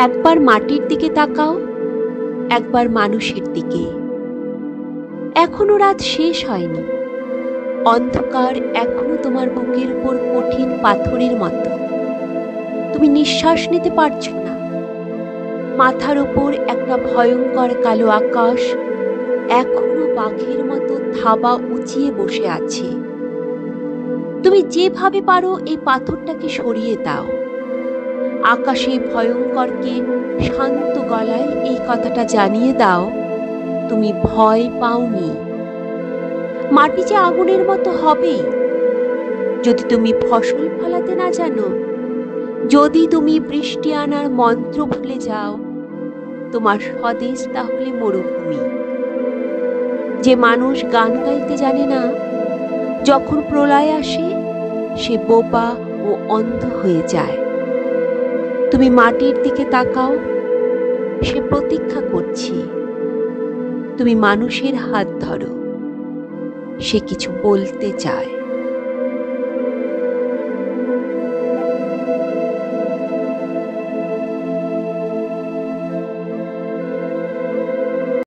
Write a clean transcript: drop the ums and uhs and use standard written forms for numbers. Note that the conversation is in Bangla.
একবার মাটির দিকে তাকাও, একবার মানুষের দিকে। এখনো রাত শেষ হয়নি, অন্ধকার এখনো তোমার বুকের উপর কঠিন পাথরের মতো। তুমি নিঃশ্বাস নিতে পারছো না। মাথার উপর একটা ভয়ঙ্কর কালো আকাশ এখনো বাঘের মতো থাবা উঁচিয়ে বসে আছে। তুমি যেভাবে পারো এই পাথরটাকে সরিয়ে দাও। আকাশে ভয়ঙ্করকে শান্ত গলায় এই কথাটা জানিয়ে দাও, তুমি ভয় পাওনি। মাটি যে আগুনের মতো হবেই যদি তুমি ফসল ফলাতে না জানো, যদি তুমি বৃষ্টি আনার মন্ত্র ভুলে যাও। তোমার স্বদেশ তাহলে মরুভূমি। যে মানুষ গান গাইতে জানে না, যখন প্রলয় আসে সে বোবা ও অন্ধ হয়ে যায়। তুমি মাটির দিকে তাকাও, সে প্রতীক্ষা করছে। তুমি মানুষের হাত ধরো, সে কিছু বলতে চায়।